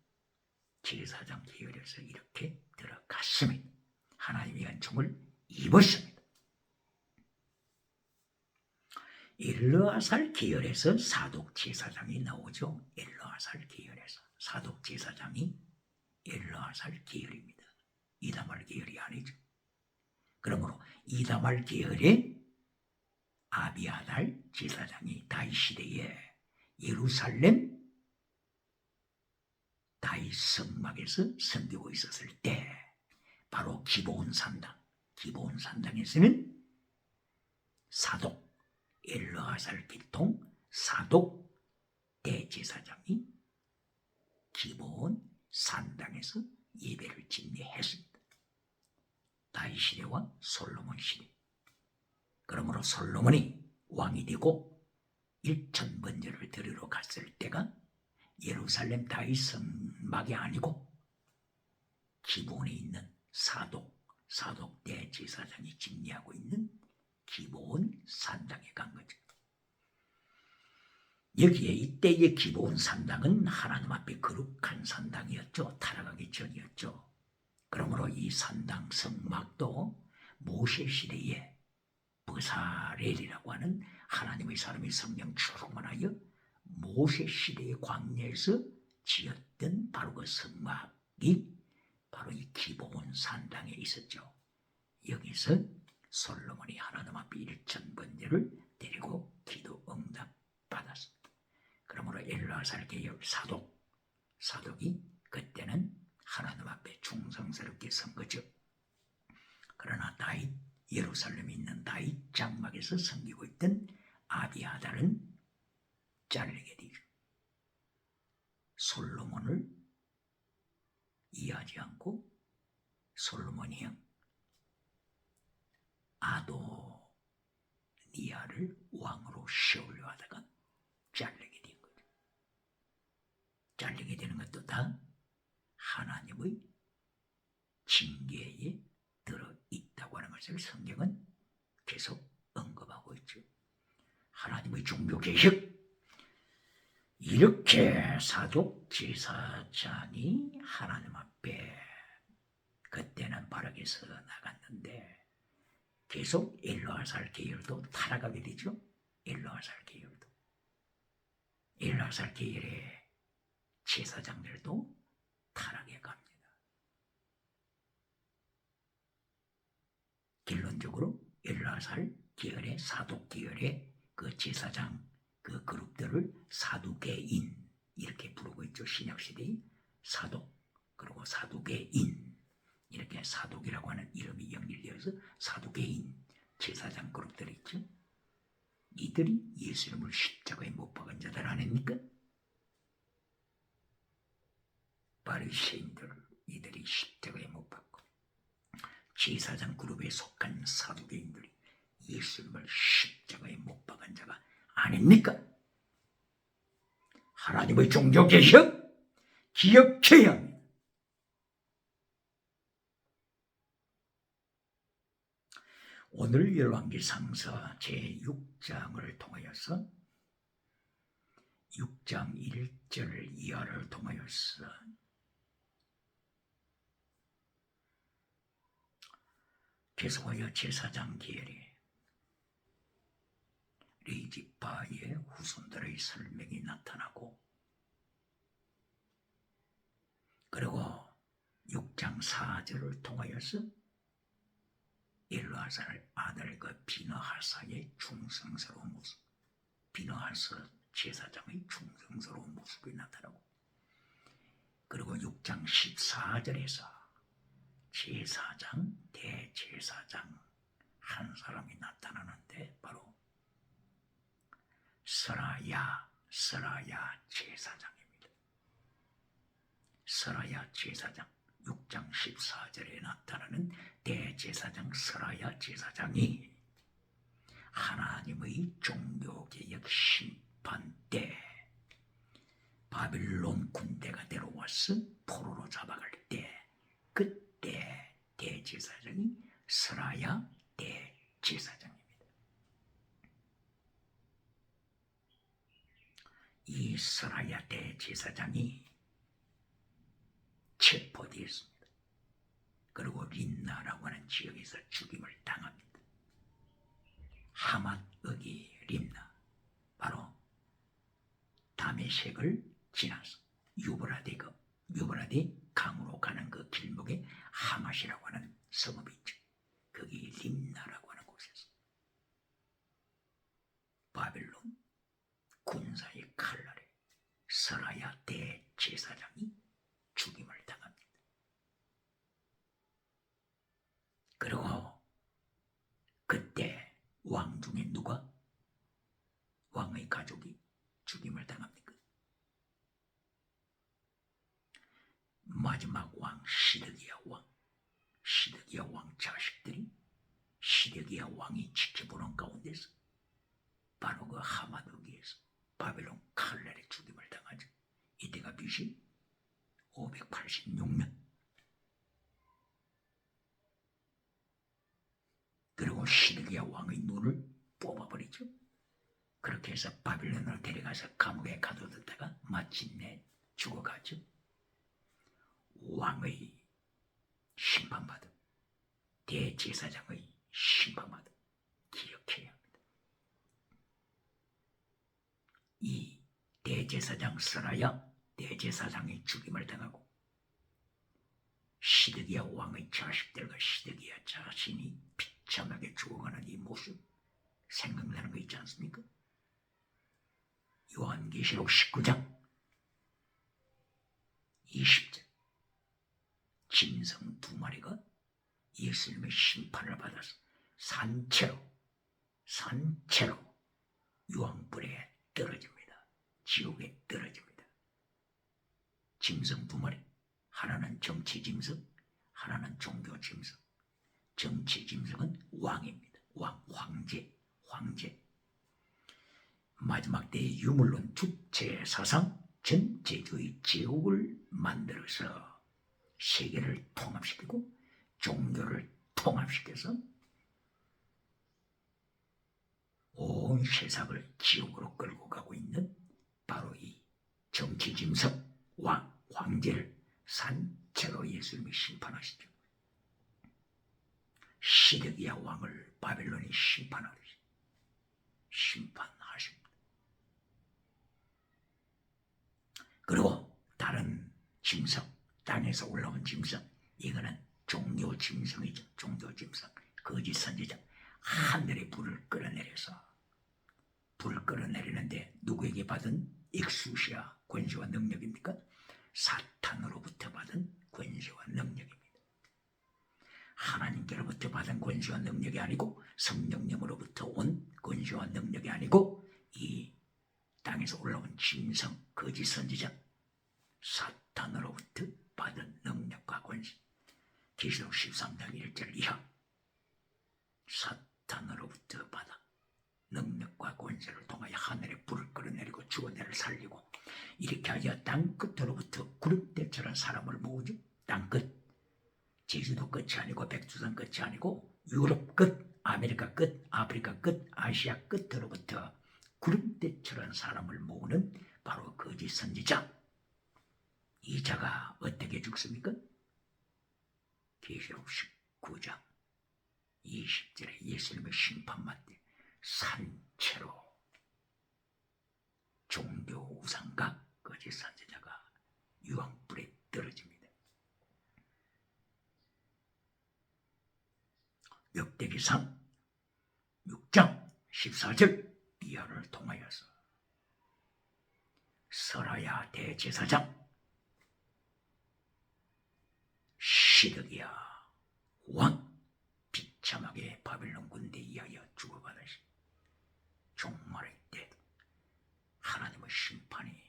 제사장 계열에서 이렇게 들어갔습니다. 하나님의 은총을 입었습니다. 엘르아살 계열에서 사독 제사장이 나오죠. 엘르아살 계열에서 사독 제사장이 엘르아살 계열입니다. 이다말 계열이 아니죠. 그러므로 이다말 계열의 아비아달 제사장이 다윗 시대에 예루살렘 다윗 성막에서 섬기고 있었을 때 바로 기브온 산당에서는 사독 엘르아살 길통 사독 대제사장이 기브온 산당에서 예배를 진행했습니다. 다윗 시대와 솔로몬 시대. 그러므로 솔로몬이 왕이 되고 1,000번제를 드리러 갔을 때가 예루살렘 다윗 성막이 아니고 기브온에 있는 사독 대제사장이 집례하고 있는 기브온 산당에 간 거죠. 여기에 이때의 기브온 산당은 하나님 앞에 거룩한 산당이었죠. 타락하기 전이었죠. 그러므로 이 산당 성막도 모세 시대에 브사렐이라고 하는 하나님의 사람이 성령 충만하여 모세 시대의 광야에서 지었던 바로 그 성막이 바로 이 기브온 산당에 있었죠. 여기서 솔로몬이 하나님 앞에 1,000번제를 드리고 기도 응답 받았습니다. 그러므로 엘르아살 계열 사독이 그때는 하나님 앞에 충성스럽게 선 거죠. 그러나 다윗 예루살렘에 있는 다윗 장막에서 섬기고 있던 아비아달은 잘리게 되죠. 솔로몬을 이해하지 않고 솔로몬이 형 아도니아를 왕으로 세우려 하다가 잘리게 된 거죠. 잘리게 되는 것도 다 하나님의 징계에 들어있다고 하는 것을 성경은 계속 언급하고 있죠. 하나님의 종교 계획 이렇게 사독 제사장이 하나님 앞에 그때는 바르게 서 나갔는데 계속 엘르아살 계열도 타락하게 되죠. 엘르아살 계열의 제사장들도 타락해 갑니다. 결론적으로 엘르아살 계열의 사독 계열의 그 제사장 그 그룹들을 사두개인 이렇게 부르고 있죠. 신약시대의 사독 그리고 사두개인 이렇게 사독이라고 하는 이름이 연결되어서 사두개인 제사장 그룹들이 있죠. 이들이 예수님을 십자가에 못 박은 자들 아닙니까? 바리새인들 이들이 십자가에 못 박고 제사장 그룹에 속한 사두개인들이 예수님을 십자가에 못 박은 자가 아닙니까? 하나님의 종교개혁 기억해야 합니다. 오늘 열왕기상서 제6장을 통하여서 6장 1절 이하를 통하여서 계속하여 제사장 계열의 레위지파의 후손들의 설명이 나타나고, 그리고 6장 4절을 통하여서 엘르아살 아들 그 비느하사의 충성스러운 모습, 비느하사 제사장의 충성스러운 모습이 나타나고, 그리고 6장 14절에서 제사장, 대제사장 한 사람이 나타나는데 바로 스라야 제사장입니다. 스라야 제사장, 6장 14절에 나타나는 대제사장 스라야 제사장이 하나님의 종교개혁 심판 때 바빌론 군대가 데려와서 포로로 잡아갈 때, 그때 대제사장이 스라야 대제사장입니다. 이 스라야 대제사장이 체포되었습니다. 그리고 림나라고 하는 지역에서 죽임을 당합니다. 하맛역이 림나, 바로 다메섹을 지나서 유브라데 강으로 가는 그 길목에 하맛이라고 하는 성읍이 있죠. 거기 림나라고 하는 곳에서 바빌론 군사의 칼날에 스라야 대제사장이 죽임을 당합니다. 그리고 그때 왕 중에 누가 왕의 가족이 죽임을 당합니까? 마지막 왕 시드기야 왕 자식들이 시드기야 왕이 지켜보는 가운데서 바로 그 하마드기에서 바벨론 칼날에 죽임을 당하죠. 이때가 BC 586년. 그리고 시드기야 왕의 눈을 뽑아버리죠. 그렇게 해서 바빌론을 데려가서 감옥에 가둬뒀다가 마침내 죽어가죠. 왕의 심판받음, 대제사장의 심판받음 기억해야 합니다. 이 대제사장 스라야 대제사장의 죽임을 당하고 시드기야 왕의 자식들과 시드기야 자신이 비참하게 죽어가는 이 모습 생각나는 거 있지 않습니까? 요한계시록 19장 20절 짐승 2마리가 예수님의 심판을 받아서 산채로 유황불에 떨어집니다. 지옥에 떨어집니다. 짐승 2마리, 하나는 정치 짐승, 하나는 종교 짐승. 정치 짐승은 왕입니다. 황제. 마지막 때의 유물론 주체사상 전 제주의 제국을 만들어서 세계를 통합시키고 종교를 통합시켜서 온 세상을 지옥으로 끌고 가고 있는 바로 이 정치 짐승 황제를 산채로 예수님이 심판하시죠. 시드기야 왕을 바벨론이 심판하십니다. 그리고 다른 짐승, 땅에서 올라온 짐승, 이거는 종교 짐승이죠. 종교 짐승, 거짓 선지자. 하늘에 불을 끌어내리는데 누구에게 받은 익수시아 권세와 능력입니까? 사탄으로부터 받은 권세와 능력입니다. 하나님께로부터 받은 권세와 능력이 아니고 성령님으로부터 온 권세와 능력이 아니고 이 땅에서 올라온 짐승 거짓 선지자 사탄으로부터 받은 능력과 권세. 계시록 13장 1절 이하 사탄으로부터 받아 능력과 권세를 통하여 하늘에 불을 끌어내리고 죽은 애를 살리고 이렇게 하여 땅끝으로부터 구름대처럼 사람을 모으죠. 땅끝. 제주도 끝이 아니고 백두산 끝이 아니고 유럽 끝, 아메리카 끝, 아프리카 끝, 아시아 끝으로부터 구름대처럼 사람을 모으는 바로 거짓 선지자. 이 자가 어떻게 죽습니까? 계시록 19장 20절에 예수님의 심판받되 산채로 종교 우상과 거짓 선지자가 유황불에 떨어집니다. 역대기상 6장 14절 이하를 통하여서 서라야 대제사장 시드기야 왕 비참하게 바벨론 군대에 의하여 죽어가다시 종말의 때 하나님의 심판이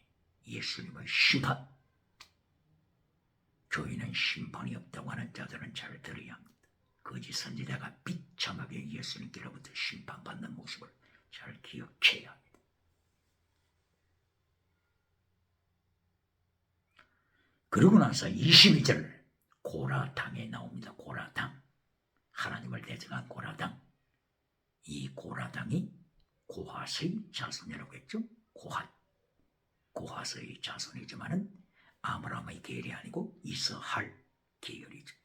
예수님의 심판. 교회는 심판이 없다고 하는 자들은 잘 들어야 합니다. 거짓 선지자가 비참하게 예수님께로부터 심판받는 모습을 잘 기억해야 합니다. 그러고 나서 22절 고라당에 나옵니다. 고라당. 하나님을 대적한 고라당. 이 고라당이 고핫의 자손이라고 했죠. 고핫의 자손이지만은 아브라함의 계열이 아니고 이스할 계열이죠.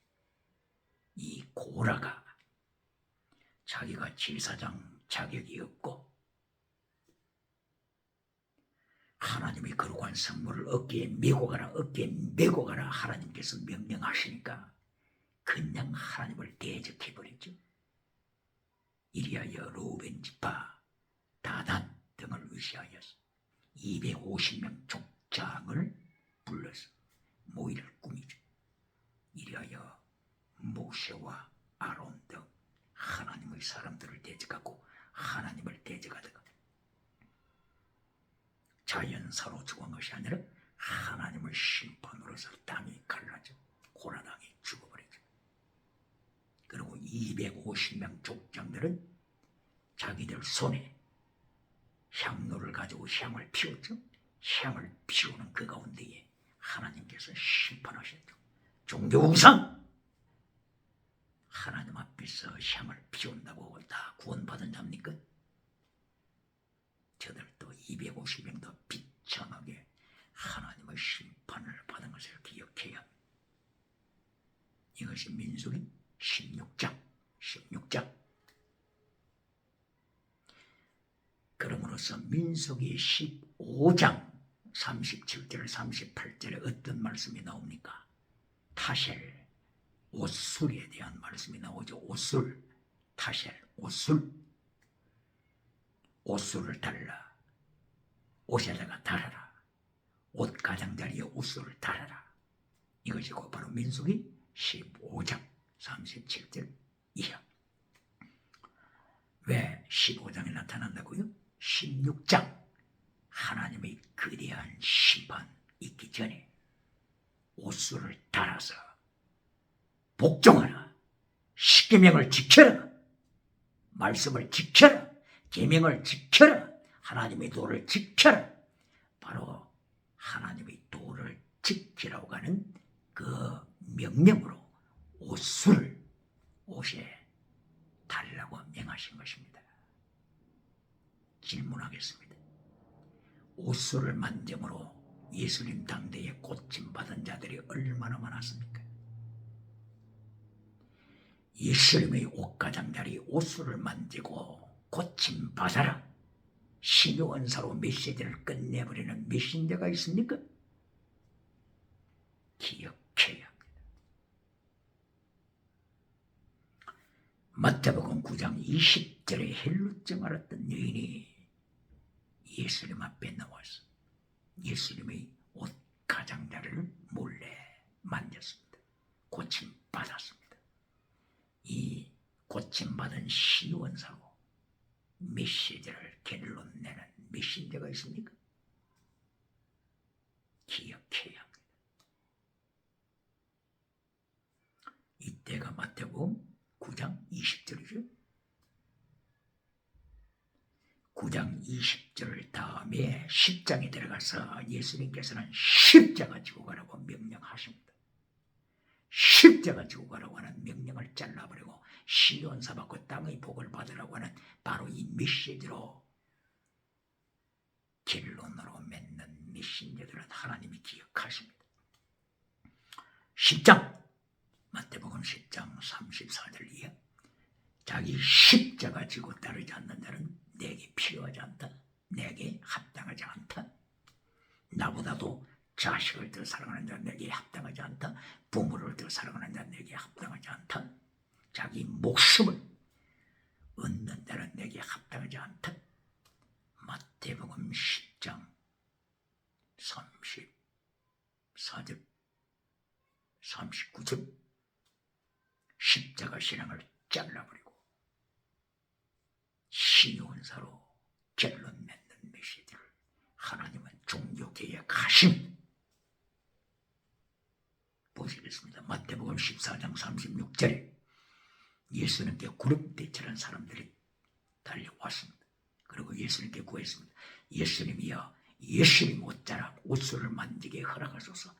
이 고라가 자기가 제사장 자격이 없고 하나님의 거룩한 성물을 어깨에 메고 가라 하나님께서 명령하시니까 그냥 하나님을 대적해버렸죠. 이리하여 루벤 지파 다단 등을 의시하여서 250명 족장을 불러서 모의를 꾸미죠. 이리하여 모세와 아론 등 하나님의 사람들을 대적하고 하나님을 대적하다가 자연사로 죽은 것이 아니라 하나님의 심판으로서 땅이 갈라져 고라당이 죽어버리죠. 그리고 250명 족장들은 자기들 손에 향로를 가지고 향을 피웠죠. 향을 피우는 그 가운데에 하나님께서 심판하셨죠. 종교 우상! 하나님 앞에서 향을 피운다고 다 구원받은 자입니까? 저들도 250명도 비참하게 하나님의 심판을 받은 것을 기억해야 합니다. 이것이 민수기 16장. 그러므로서 민수기 15장 37절 38절에 어떤 말씀이 나옵니까? 타셀, 옷술에 대한 말씀이 나오죠. 옷술, 타셀, 옷술을 달라. 옷에다가 달아라. 옷 가장자리에 옷술을 달아라. 이것이 곧 바로 민수기 15장 37절 이하. 왜 15장에 나타난다고요? 16장 하나님의 거대한 심판 있기 전에 옷술을 달아서 복종하라. 십계명을 지켜라. 말씀을 지켜라. 계명을 지켜라. 하나님의 도를 지켜라. 바로 하나님의 도를 지키라고 하는 그 명령으로 옷술을 옷에 달라고 명하신 것입니다. 질문하겠습니다. 옷술을 만듦으로 예수님 당대에 고침받은 자들이 얼마나 많았습니까? 예수님의 옷가장자리 옷술을 만지고 고침받아라. 신유 은사로 메시지를 끝내버리는 메신저가 있습니까? 기억해야 합니다. 마태복음 9장 20절에 헬루증 앓았던 여인이 예수님 앞에 나와서 예수님의 옷가장자리를 몰래 만졌습니다. 고침받았습니다. 고침받은 시원사로 메시지를 결론내는 메신저가 있습니까? 기억해야 합니다. 이때가 마태복음 9장 20절이죠. 9장 20절 다음에 10장에 들어가서 예수님께서는 십자가 지고 가라고 명령하십니다. 십자가 지고 가라고 하는 명령을 잘라버리고 시온사 받고 땅의 복을 받으라고 하는 바로 이 메시지로 결론으로 맺는 메신저들은 하나님이 기억하십니다. 10장 마태복음 10장 34절 이하 자기 십자가 지고 따르지 않는 자는 내게 필요하지 않다. 내게 합당하지 않다. 나보다도 자식을 더 사랑하는 자는 내게 합당하지 않다. 부모를 더 사랑하는 자는 내게 합당하지 않다. 자기 목숨을 얻는 자는 내게 합당하지 않다. 마태복음 10장 34절 39절 십자가 신앙을 잘라버리고 시온사로 결론 맺는 메시지를 하나님은 종교개혁하십니다. 보시겠습니다. 마태복음 14장 36절에 예수님께 구름대처럼 사람들이 달려왔습니다. 그리고 예수님께 구했습니다. 예수님이여 예수님 옷자락 옷소를 만지게 허락하소서.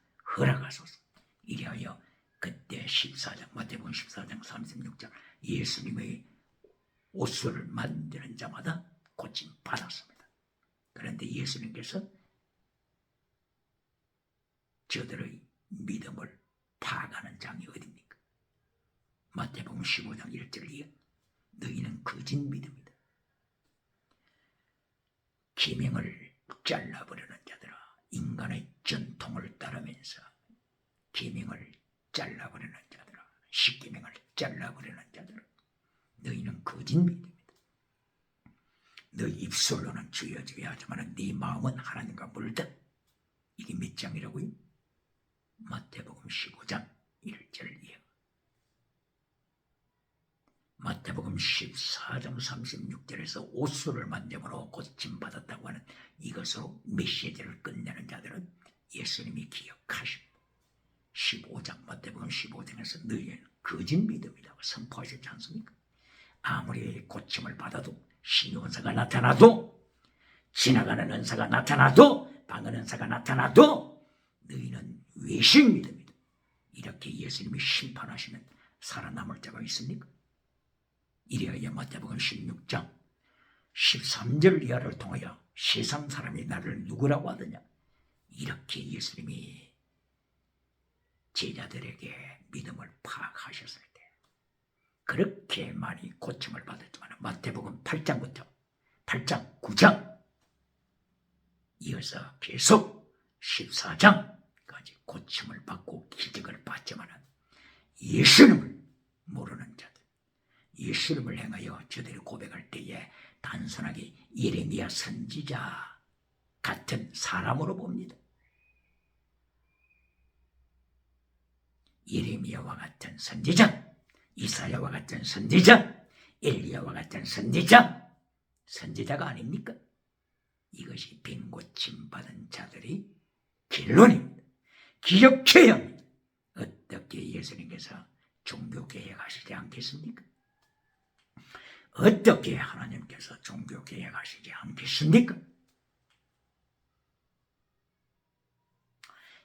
이리하여 그때 14장 마태복음 14장 36절 예수님의 옷소를 만지는 자마다 고침 받았습니다. 그런데 예수님께서 저들의 믿음을 파악하는 장이 어디입니까? 마태복음 15장 1절이요. 너희는 거짓 믿음이다. 계명을 잘라버리는 자들아, 인간의 전통을 따르면서 계명을 잘라버리는 자들아, 십계명을 잘라버리는 자들아, 너희는 거짓 믿음이다. 너희 입술로는 주여 주여 하지만 네 마음은 하나님과 멀다. 이게 몇 장이라고요? 마태복음 15장 1절 이하. 마태복음 14장 36절에서 옷소를 만듦으로 고침받았다고 하는 이것으로 메시지를 끝내는 자들은 예수님이 기억하십니다. 15장 마태복음 15장에서 너희는 거짓 믿음이라고 선포하셨지 않습니까? 아무리 고침을 받아도 신용사가 나타나도 지나가는 은사가 나타나도 방언 은사가 나타나도 너희는 외식 믿음이다. 이렇게 예수님이 심판하시면 살아남을 자가 있습니까? 이리하여 마태복음 16장 13절 이하를 통하여 세상 사람이 나를 누구라고 하더냐. 이렇게 예수님이 제자들에게 믿음을 파악하셨을 때 그렇게 많이 고침을 받았지만 마태복음 8장부터 8장 9장 이어서 계속 14장까지 고침을 받고 기적을 받지만 예수님을 모르는 자들, 예수님을 행하여 저들이 고백할 때에 단순하게 예레미야 선지자 같은 사람으로 봅니다. 예레미야와 같은 선지자, 이사야와 같은 선지자, 엘리야와 같은 선지자가 아닙니까? 이것이 빈고침 받은 자들이 결론입니다. 기억해야 합니다. 어떻게 예수님께서 종교개혁하시지 않겠습니까? 어떻게 하나님께서 종교개혁하시지 않겠습니까?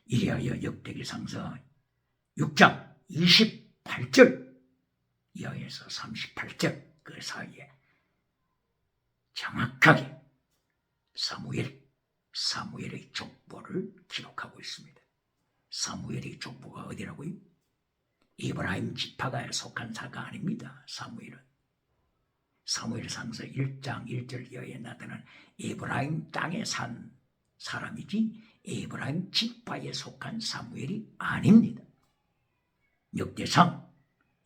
이리하여 역대기상서 6장 28절 이하에서 38절 그 사이에 정확하게 사무엘의 족보를 기록하고 있습니다. 사무엘의 족보가 어디라고요? 에브라임 지파가 속한 사가 아닙니다. 사무엘상서 1장 1절 이하에 나타난 에브라임 땅에 산 사람이지 에브라임 지파에 속한 사무엘이 아닙니다. 역대상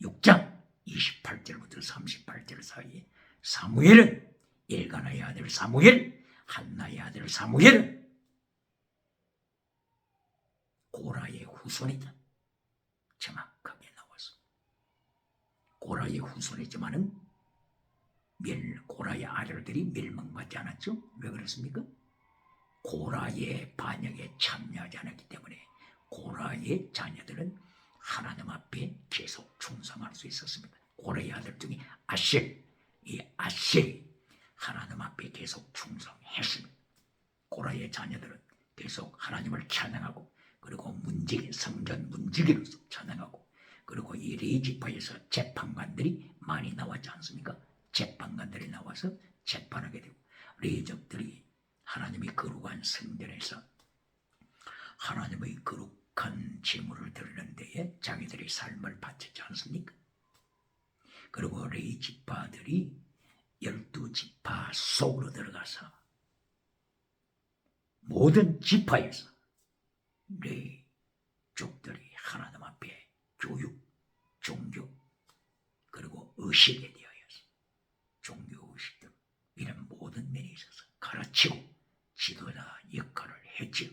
6장 28절부터 38절 사이에 사무엘은 엘가나의 아들 사무엘, 한나의 아들 사무엘은 고라의 후손이다. 정확하게 나왔습니다. 고라의 후손이지만은 고라의 아들들이 멸망받지 않았죠? 왜 그렇습니까? 고라의 반역에 참여하지 않았기 때문에 고라의 자녀들은 하나님 앞에 계속 충성할 수 있었습니다. 고라의 아들 중에 이 아셀이 하나님 앞에 계속 충성했습니다. 고라의 자녀들은 계속 하나님을 찬양하고 그리고 성전 문지기로서 찬양하고 그리고 이 레위지파에서 재판관들이 많이 나왔지 않습니까? 재판관들이 나와서 재판하게 되고 레위족들이 하나님의 거룩한 성전에서 하나님의 거룩한 제물을 드리는 데에 자기들의 삶을 바치지 않습니까? 그리고 레위지파들이 12지파 속으로 들어가서 모든 지파에서 레위족들이 하나님 앞에 교육, 종교, 그리고 의식에 대하여서 종교 의식들 이런 모든 면에 있어서 가르치고 지도자 역할을 했죠.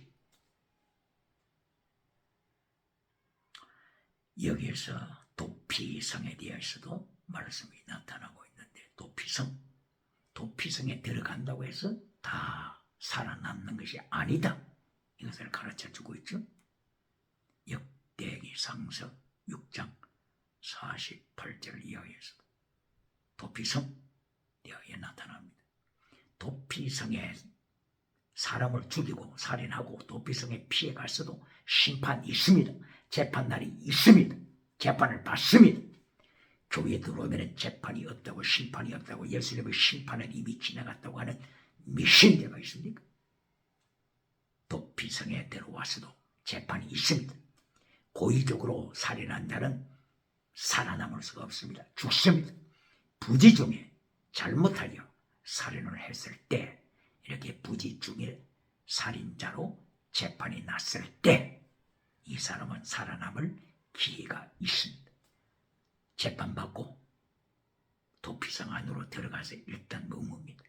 여기에서 도피성에 대해서도 말씀이 나타나고 있는데 도피성에 들어간다고 해서 다 살아남는 것이 아니다. 이것을 가르쳐주고 있죠. 역대기상서 6장 48절 이하에서 도피성 대하에 나타납니다. 도피성에 사람을 죽이고 살인하고 도피성에 피해갔어도 심판이 있습니다. 재판날이 있습니다. 재판을 받습니다. 교회에 들어오면 재판이 없다고 심판이 없다고 예수님의 심판은 이미 지나갔다고 하는 미신자가 있습니까? 도피성에 들어와서도 재판이 있습니다. 고의적으로 살인한 자는 살아남을 수가 없습니다. 죽습니다. 부지 중에 잘못하여 살인을 했을 때 이렇게 부지 중에 살인자로 재판이 났을 때 이 사람은 살아남을 기회가 있습니다. 재판받고 도피성 안으로 들어가서 일단 머뭅니다.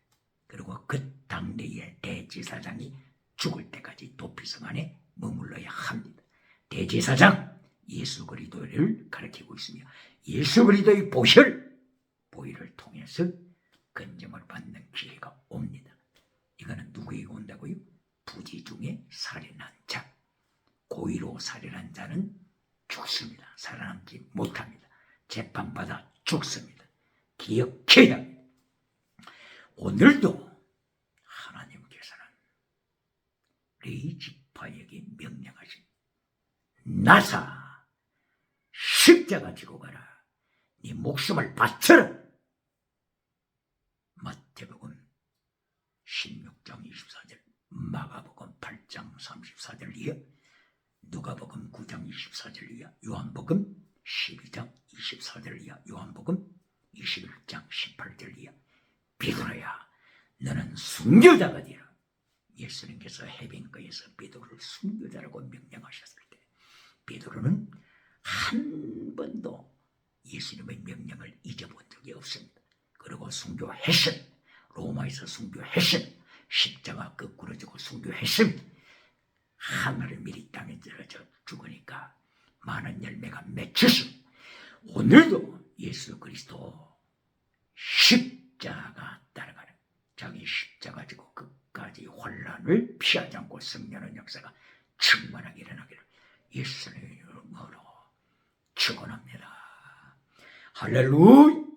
그리고 그 당대의 대제사장이 죽을 때까지 도피성 안에 머물러야 합니다. 대제사장 예수 그리스도를 가리키고 있으며 예수 그리스도의 보혈을 통해서 건정을 받는 기회가 옵니다. 이거는 누구에게 온다고요? 부지 중에 살인한 자, 고의로 살인한 자는 죽습니다. 살아남지 못합니다. 재판받아 죽습니다. 기억해야 합니다. 오늘도 하나님께서는 레위지파에게 명령하신 나사 십자가 지고 가라. 네 목숨을 바쳐라. 마태복음 16장 24절, 마가복음 8장 34절 이하, 누가복음 9장 24절 이하, 요한복음 12장 24절 이하, 요한복음 21장 18절 이하. 베드로야, 너는 순교자가 되라. 예수님께서 해변가에서 베드로를 순교자라고 명령하셨을 때 베드로는 한 번도 예수님의 명령을 잊어본 적이 없습니다. 그리고 순교했습니다. 로마에서 순교했습니다. 십자가 거꾸로 지고 순교했습니다. 하늘을 미리 땅에 떨어져 죽으니까 많은 열매가 맺혔습니다. 오늘도 예수 그리스도 십자가 따라가는 자기 십자가 지고 끝까지 환란을 피하지 않고 승리하는 역사가 충만하게 일어나기를 예수님으로 축원합니다. 할렐루야.